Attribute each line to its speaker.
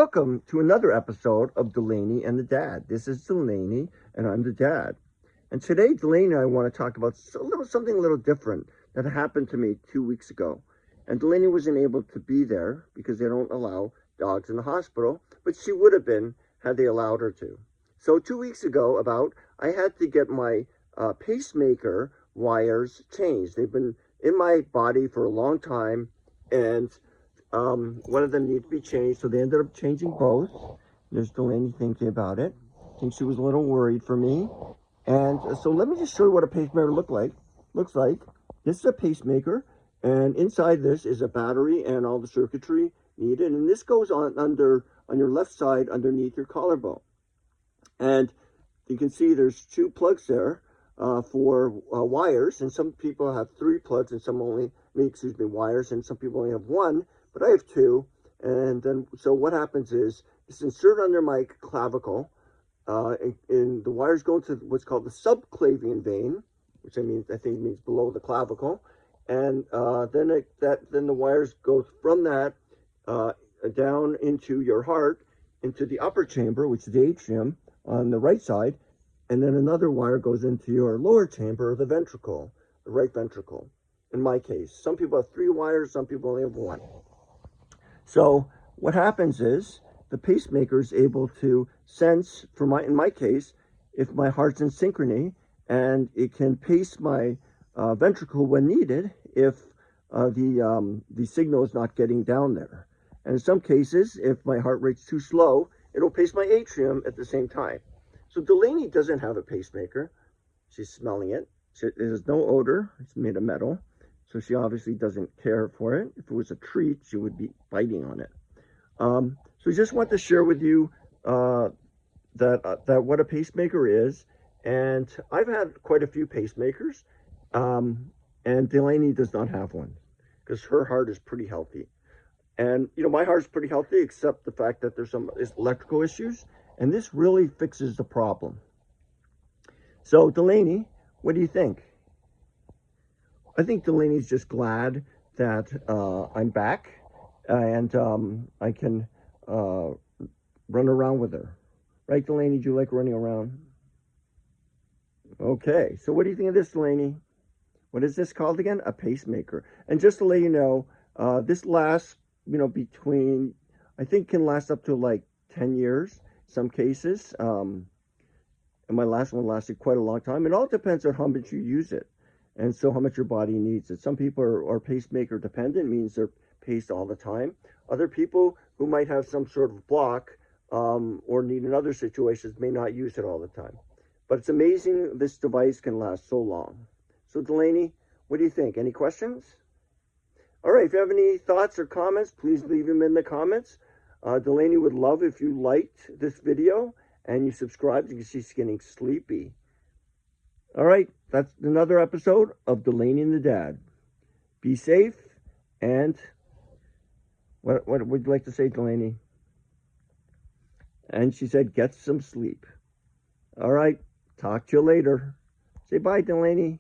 Speaker 1: Welcome to another episode of Delaney and the Dad. This is Delaney, and I'm the dad. And today, Delaney and I want to talk about something a little different that happened to me 2 weeks ago. And Delaney wasn't able to be there because they don't allow dogs in the hospital, but she would have been had they allowed her to. So 2 weeks ago, I had to get my pacemaker wires changed. They've been in my body for a long time, and one of them needed to be changed, so they ended up changing both. There's Delaney thinking about it. I think she was a little worried for me. And so let me just show you what a pacemaker looks like. This is a pacemaker, and inside this is a battery and all the circuitry needed. And this goes on your left side underneath your collarbone. And you can see there's 2 plugs there for wires, and some people have 3 plugs, and wires, and some people only have 1. But I have 2, and then so what happens is it's inserted under my clavicle, and the wires go into what's called the subclavian vein, which I think means below the clavicle, and then the wires go from that down into your heart, into the upper chamber, which is the atrium on the right side, and then another wire goes into your lower chamber, the ventricle, the right ventricle. In my case, some people have 3 wires, some people only have 1. So what happens is the pacemaker is able to sense, in my case, if my heart's in synchrony, and it can pace my ventricle when needed if the signal is not getting down there. And in some cases, if my heart rate's too slow, it'll pace my atrium at the same time. So Delaney doesn't have a pacemaker. She's smelling it. There's no odor. It's made of metal. So she obviously doesn't care for it. If it was a treat, she would be biting on it. So I just want to share with you that what a pacemaker is. And I've had quite a few pacemakers. And Delaney does not have one because her heart is pretty healthy. And, my heart's pretty healthy, except the fact that there's some electrical issues. And this really fixes the problem. So Delaney, what do you think? I think Delaney's just glad that I'm back, and I can run around with her. Right, Delaney? Do you like running around? Okay, so what do you think of this, Delaney? What is this called again? A pacemaker. And just to let you know, this lasts, I think can last up to like 10 years, some cases. And my last one lasted quite a long time. It all depends on how much you use it. And so how much your body needs it. Some people are pacemaker dependent, means they're paced all the time. Other people who might have some sort of block or need in other situations may not use it all the time. But it's amazing this device can last so long. So Delaney, what do you think? Any questions? All right, if you have any thoughts or comments, please leave them in the comments. Delaney would love if you liked this video and you subscribed because she's getting sleepy. All right, that's another episode of Delaney and the Dad. Be safe, and what would you like to say, Delaney? And she said, get some sleep. All right, talk to you later. Say bye, Delaney.